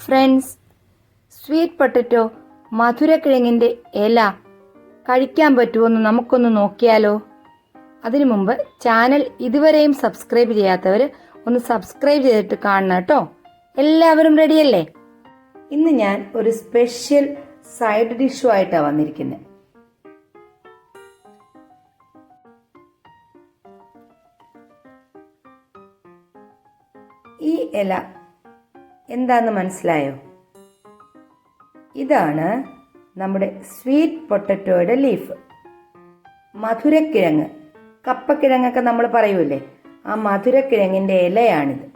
Friends, sweet potato മധുരക്കിഴങ്ങിൻ്റെ ഇല കഴിക്കാൻ പറ്റുമോയെന്ന് നമുക്കൊന്ന് നോക്കിയാലോ? അതിനു മുമ്പ് ചാനൽ ഇതുവരെയും സബ്സ്ക്രൈബ് ചെയ്യാത്തവർ ഒന്ന് സബ്സ്ക്രൈബ് ചെയ്തിട്ട് കാണണം കേട്ടോ. എല്ലാവരും റെഡിയല്ലേ? ഇന്ന് ഞാൻ ഒരു സ്പെഷ്യൽ സൈഡ് ഡിഷുമായിട്ടാണ് വന്നിരിക്കുന്നത്. ഈ ഇല എന്താന്ന് മനസ്സിലായോ? ഇതാണ് നമ്മുടെ സ്വീറ്റ് പൊട്ടറ്റോയുടെ ലീഫ്. മധുരക്കിഴങ്ങ്, കപ്പക്കിഴങ്ങൊക്കെ നമ്മൾ പറയൂലേ, ആ മധുരക്കിഴങ്ങിൻ്റെ ഇലയാണിത്.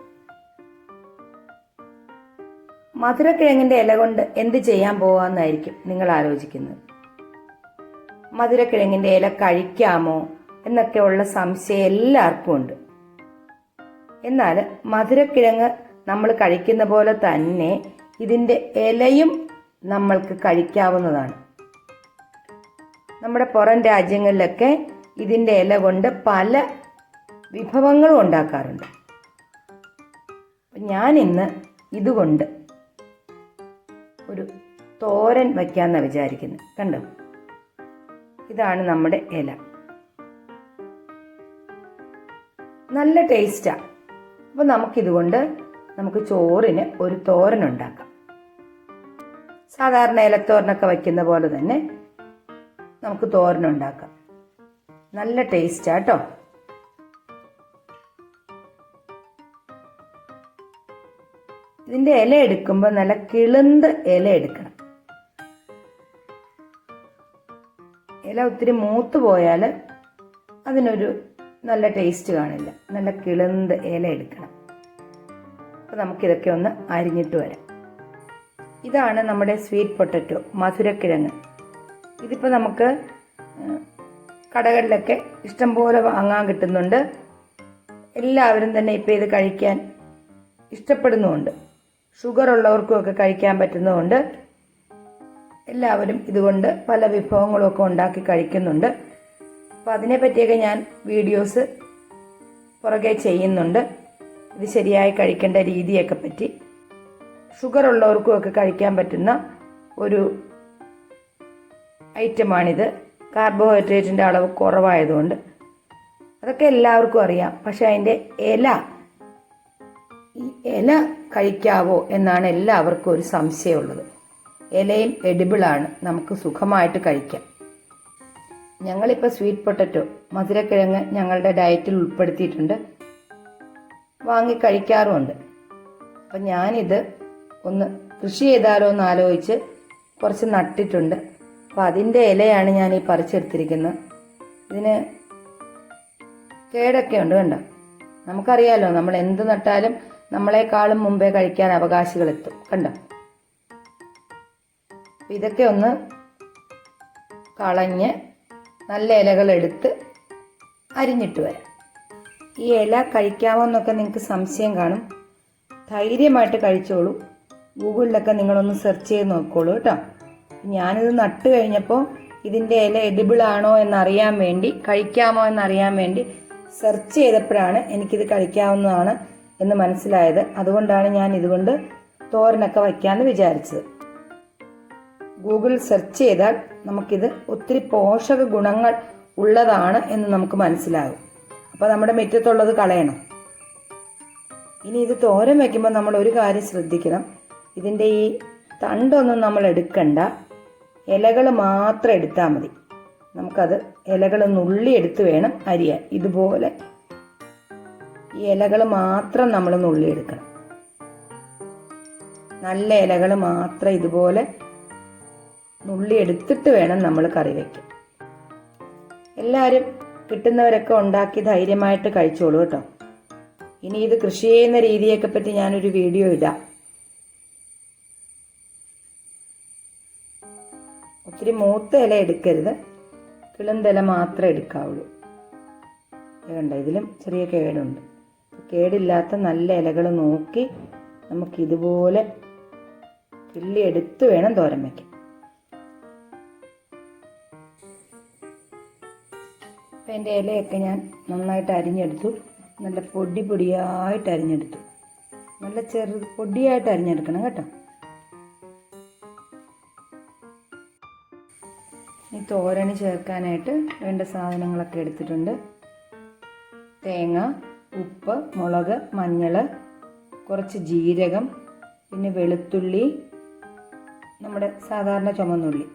മധുരക്കിഴങ്ങിൻ്റെ ഇല കൊണ്ട് എന്ത് ചെയ്യാൻ പോവാന്നായിരിക്കും നിങ്ങൾ ആലോചിക്കുന്നത്. മധുരക്കിഴങ്ങിൻ്റെ ഇല കഴിക്കാമോ എന്നൊക്കെയുള്ള സംശയം എല്ലാവർക്കും ഉണ്ട്. എന്നാൽ മധുരക്കിഴങ്ങ് നമ്മൾ കഴിക്കുന്ന പോലെ തന്നെ ഇതിൻ്റെ ഇലയും നമ്മൾക്ക് കഴിക്കാവുന്നതാണ്. നമ്മുടെ പുറം രാജ്യങ്ങളിലൊക്കെ ഇതിൻ്റെ ഇല കൊണ്ട് പല വിഭവങ്ങളും ഉണ്ടാക്കാറുണ്ട്. ഞാനിന്ന് ഇതുകൊണ്ട് ഒരു തോരൻ വയ്ക്കാമെന്നാണ് വിചാരിക്കുന്നത്. കണ്ടോ, ഇതാണ് നമ്മുടെ ഇല. നല്ല ടേസ്റ്റാണ്. അപ്പോൾ നമുക്ക് ചോറിന് ഒരു തോരൻ ഉണ്ടാക്കാം. സാധാരണ ഇലത്തോരനൊക്കെ വയ്ക്കുന്ന പോലെ തന്നെ നമുക്ക് തോരൻ ഉണ്ടാക്കാം. നല്ല ടേസ്റ്റാട്ടോ. ഇതിൻ്റെ ഇല എടുക്കുമ്പോൾ നല്ല കിളുന്ത് ഇല എടുക്കണം. ഇല ഒത്തിരി മൂത്ത് പോയാൽ അതിനൊരു നല്ല ടേസ്റ്റ് കാണില്ല. നല്ല കിളുന്ത് ഇല എടുക്കണം. അപ്പോൾ നമുക്കിതൊക്കെ ഒന്ന് അരിഞ്ഞിട്ട് വരാം. ഇതാണ് നമ്മുടെ സ്വീറ്റ് പൊട്ടറ്റോ, മധുരക്കിഴങ്ങ്. ഇതിപ്പോൾ നമുക്ക് കടകളിലൊക്കെ ഇഷ്ടംപോലെ വാങ്ങാൻ കിട്ടുന്നുണ്ട്. എല്ലാവരും തന്നെ ഇപ്പോൾ ഇത് കഴിക്കാൻ ഇഷ്ടപ്പെടുന്നുമുണ്ട്. ഷുഗർ ഉള്ളവർക്കുമൊക്കെ കഴിക്കാൻ പറ്റുന്നതുകൊണ്ട് എല്ലാവരും ഇതുകൊണ്ട് പല വിഭവങ്ങളുമൊക്കെ ഉണ്ടാക്കി കഴിക്കുന്നുണ്ട്. അപ്പോൾ അതിനെപ്പറ്റിയൊക്കെ ഞാൻ വീഡിയോസ് പുറകെ ചെയ്യുന്നുണ്ട്. ഇത് ശരിയായി കഴിക്കേണ്ട രീതിയൊക്കെ പറ്റി. ഷുഗർ ഉള്ളവർക്കുമൊക്കെ കഴിക്കാൻ പറ്റുന്ന ഒരു ഐറ്റമാണിത്. കാർബോഹൈഡ്രേറ്റിൻ്റെ അളവ് കുറവായതുകൊണ്ട് അതൊക്കെ എല്ലാവർക്കും അറിയാം. പക്ഷെ അതിൻ്റെ ഇല കഴിക്കാവോ എന്നാണ് എല്ലാവർക്കും ഒരു സംശയമുള്ളത്. ഇലയും എഡിബിളാണ്, നമുക്ക് സുഖമായിട്ട് കഴിക്കാം. ഞങ്ങളിപ്പോൾ സ്വീറ്റ് പൊട്ടറ്റോ, മധുരക്കിഴങ്ങ് ഞങ്ങളുടെ ഡയറ്റിൽ ഉൾപ്പെടുത്തിയിട്ടുണ്ട്, വാങ്ങി കഴിക്കാറുമുണ്ട്. അപ്പം ഞാനിത് ഒന്ന് കൃഷി ചെയ്താലോ എന്ന് ആലോചിച്ച് കുറച്ച് നട്ടിട്ടുണ്ട്. അപ്പം അതിൻ്റെ ഇലയാണ് ഞാൻ ഈ പറിച്ചെടുത്തിരിക്കുന്നത്. ഇതിന് കേടൊക്കെ ഉണ്ട്, കണ്ടോ. നമുക്കറിയാലോ, നമ്മൾ എന്ത് നട്ടാലും നമ്മളെക്കാളും മുമ്പേ കഴിക്കാൻ അവകാശികളെത്തും, കണ്ടോ. ഇതൊക്കെ ഒന്ന് കളഞ്ഞ് നല്ല ഇലകളെടുത്ത് അരിഞ്ഞിട്ട് വരാം. ഈ ഇല കഴിക്കാമോ എന്നൊക്കെ നിങ്ങൾക്ക് സംശയം കാണും. ധൈര്യമായിട്ട് കഴിച്ചോളൂ. ഗൂഗിളിലൊക്കെ നിങ്ങളൊന്ന് സെർച്ച് ചെയ്ത് നോക്കോളൂ കേട്ടോ. ഞാനിത് നട്ട് കഴിഞ്ഞപ്പോൾ ഇതിൻ്റെ ഇല എഡിബിൾ ആണോ എന്നറിയാൻ വേണ്ടി, കഴിക്കാമോ എന്നറിയാൻ വേണ്ടി സെർച്ച് ചെയ്തപ്പോഴാണ് എനിക്കിത് കഴിക്കാവുന്നതാണ് എന്ന് മനസ്സിലായത്. അതുകൊണ്ടാണ് ഞാൻ ഇതുകൊണ്ട് തോരനൊക്കെ വയ്ക്കാമെന്ന് വിചാരിച്ചത്. ഗൂഗിൾ സെർച്ച് ചെയ്താൽ നമുക്കിത് ഒത്തിരി പോഷക ഗുണങ്ങൾ ഉള്ളതാണ് എന്ന് നമുക്ക് മനസ്സിലാകും. അപ്പോൾ നമ്മുടെ മുറ്റത്തുള്ളത് കളയണം. ഇനി ഇത് തോരൻ വയ്ക്കുമ്പോൾ നമ്മൾ ഒരു കാര്യം ശ്രദ്ധിക്കണം. ഇതിൻ്റെ ഈ തണ്ടൊന്നും നമ്മൾ എടുക്കണ്ട, ഇലകൾ മാത്രം എടുത്താൽ മതി. നമുക്കത് ഇലകൾ നുള്ളി എടുത്ത് വേണം അരിയാൻ. ഇതുപോലെ ഈ ഇലകൾ മാത്രം നമ്മൾ നുള്ളിയെടുക്കണം. നല്ല ഇലകൾ മാത്രം ഇതുപോലെ നുള്ളി എടുത്തിട്ട് വേണം നമ്മൾ കറി വയ്ക്കാൻ. എല്ലാവരും കിട്ടുന്നവരൊക്കെ ഉണ്ടാക്കി ധൈര്യമായിട്ട് കഴിച്ചോളൂ കേട്ടോ. ഇനി ഇത് കൃഷി ചെയ്യുന്ന രീതിയൊക്കെ പറ്റി ഞാനൊരു വീഡിയോ ഇടാം. ഒത്തിരി മൂത്ത ഇല എടുക്കരുത്, കിളുന്തില മാത്രമേ എടുക്കാവുള്ളൂ. കണ്ട, ഇതിലും ചെറിയ കേടുണ്ട്. കേടില്ലാത്ത നല്ല ഇലകൾ നോക്കി നമുക്കിതുപോലെ കിള്ളി എടുത്ത് വേണം തോരൻ വയ്ക്കാൻ. അപ്പം എൻ്റെ ഇലയൊക്കെ ഞാൻ നന്നായിട്ട് അരിഞ്ഞെടുത്തു. നല്ല പൊടിയായിട്ട് അരിഞ്ഞെടുത്തു. നല്ല പൊടിയായിട്ട് അരിഞ്ഞെടുക്കണം കേട്ടോ. ഈ തോരന് ചേർക്കാനായിട്ട് വേണ്ട സാധനങ്ങളൊക്കെ എടുത്തിട്ടുണ്ട്. തേങ്ങ, ഉപ്പ്, മുളക്, മഞ്ഞൾ, കുറച്ച് ജീരകം, പിന്നെ വെളുത്തുള്ളി, നമ്മുടെ സാധാരണ ചുമന്നുള്ളി.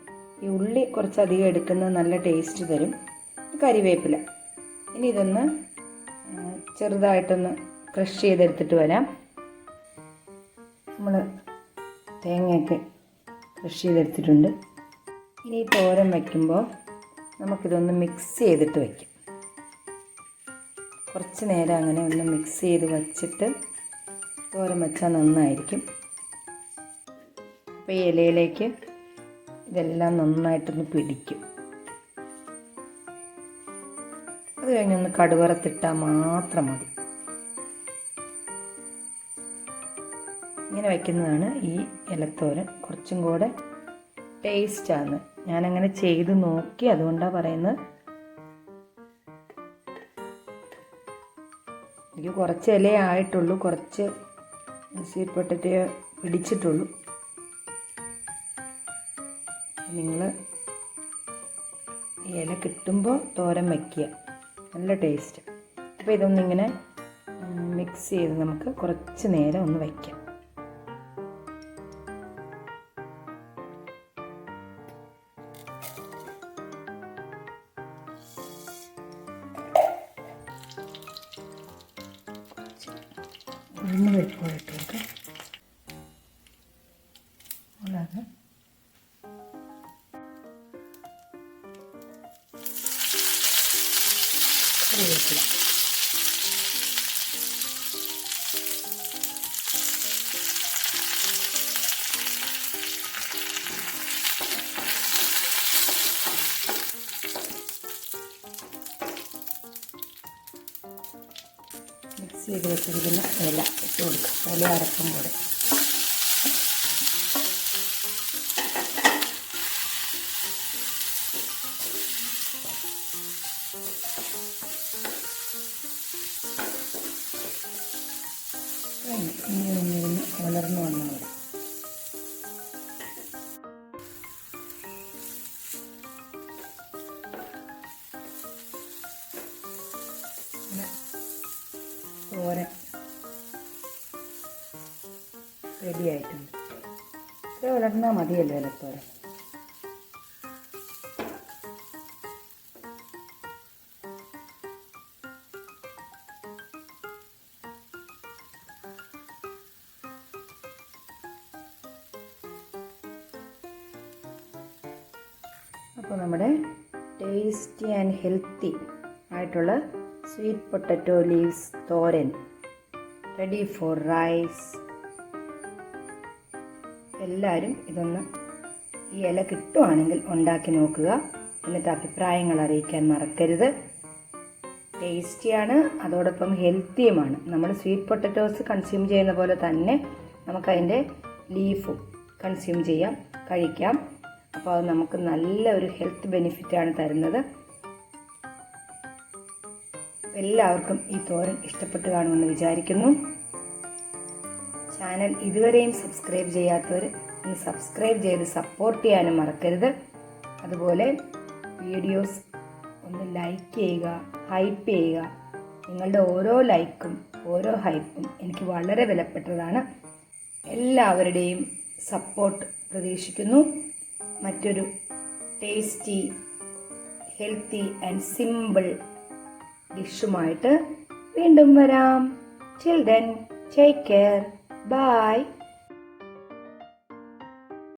ഈ ഉള്ളി കുറച്ചധികം എടുക്കുന്നത് നല്ല ടേസ്റ്റ് തരും. കരിവേപ്പില. ഇനി ഇതൊന്ന് ചെറുതായിട്ടൊന്ന് ക്രഷ് ചെയ്തെടുത്തിട്ട് വരാം. നമ്മൾ തേങ്ങയൊക്കെ ക്രഷ് ചെയ്തെടുത്തിട്ടുണ്ട്. ഇനി തോരൻ വയ്ക്കുമ്പോൾ നമുക്കിതൊന്ന് മിക്സ് ചെയ്തിട്ട് വയ്ക്കാം. കുറച്ച് നേരം അങ്ങനെ ഒന്ന് മിക്സ് ചെയ്ത് വച്ചിട്ട് തോരൻ വെച്ചാൽ നന്നായിരിക്കും. അപ്പോൾ ഈ ഇലയിലേക്ക് ഇതെല്ലാം നന്നായിട്ടൊന്ന് പിടിക്കും. അത് കഴിഞ്ഞൊന്ന് കടുവറത്തിട്ടാൽ മാത്രം മതി. ഇങ്ങനെ വയ്ക്കുന്നതാണ് ഈ ഇലത്തോരൻ കുറച്ചും കൂടെ ടേസ്റ്റാണ്. ഞാനങ്ങനെ ചെയ്ത് നോക്കി, അതുകൊണ്ടാണ് പറയുന്നത്. എനിക്ക് കുറച്ച് ഇലയേ ആയിട്ടുള്ളൂ, കുറച്ച് സ്വീറ്റ് പൊട്ടറ്റോ പിടിച്ചിട്ടുള്ളൂ. നിങ്ങൾ ഈ ഇല കിട്ടുമ്പോൾ തോരൻ വയ്ക്കുക, നല്ല ടേസ്റ്റ്. അപ്പോൾ ഇതൊന്നിങ്ങനെ മിക്സ് ചെയ്ത് നമുക്ക് കുറച്ച് നേരം ഒന്ന് വയ്ക്കാം. ഉഴുന്ന് പരിപ്പ് ഇട്ട് കൊടുക്കാം. മുളക്, കറിവേപ്പില, മിക്സ് ചെയ്ത് വെച്ചിരിക്കുന്ന ഇല ഇട്ട് കൊടുക്കുക. ഇല അരക്കുമ്പോൾ ഇനി ഒന്നിരുന്ന് വളർന്നു വന്നാൽ മതി. തോരൻ റെഡി ആയിട്ടുണ്ട്. ഇത്ര വളർന്നാൽ മതിയല്ലോ ഇലത്തോരൻ. അപ്പോൾ നമ്മുടെ ടേസ്റ്റി ആൻഡ് ഹെൽത്തി ആയിട്ടുള്ള സ്വീറ്റ് പൊട്ടറ്റോ ലീവ്സ് തോരൻ റെഡി ഫോർ റൈസ്. എല്ലാവരും ഇതൊന്ന് ഈ ഇല കിട്ടുവാണെങ്കിൽ ഉണ്ടാക്കി നോക്കുക. എന്നിട്ട് അഭിപ്രായങ്ങൾ അറിയിക്കാൻ മറക്കരുത്. ടേസ്റ്റിയാണ്, അതോടൊപ്പം ഹെൽത്തിയുമാണ്. നമ്മൾ സ്വീറ്റ് പൊട്ടറ്റോസ് കൺസ്യൂം ചെയ്യുന്ന പോലെ തന്നെ നമുക്കതിൻ്റെ ലീഫും കൺസ്യൂം ചെയ്യാം, കഴിക്കാം. അപ്പോൾ അത് നമുക്ക് നല്ല ഒരു ഹെൽത്ത് ബെനിഫിറ്റാണ് തരുന്നത്. എല്ലാവർക്കും ഈ തോരൻ ഇഷ്ടപ്പെട്ട് കാണുമെന്ന് വിചാരിക്കുന്നു. ചാനൽ ഇതുവരെയും സബ്സ്ക്രൈബ് ചെയ്യാത്തവർ ഒന്ന് സബ്സ്ക്രൈബ് ചെയ്ത് സപ്പോർട്ട് ചെയ്യാനും മറക്കരുത്. അതുപോലെ വീഡിയോസ് ഒന്ന് ലൈക്ക് ചെയ്യുക, ഹൈപ്പ് ചെയ്യുക. നിങ്ങളുടെ ഓരോ ലൈക്കും ഓരോ ഹൈപ്പും എനിക്ക് വളരെ വിലപ്പെട്ടതാണ്. എല്ലാവരുടെയും സപ്പോർട്ട് പ്രതീക്ഷിക്കുന്നു. മറ്റൊരു ടേസ്റ്റി, ഹെൽത്തി ആൻഡ് സിമ്പിൾ ഡിഷുമായിട്ട് വീണ്ടും വരാം. Till then, take care. Bye.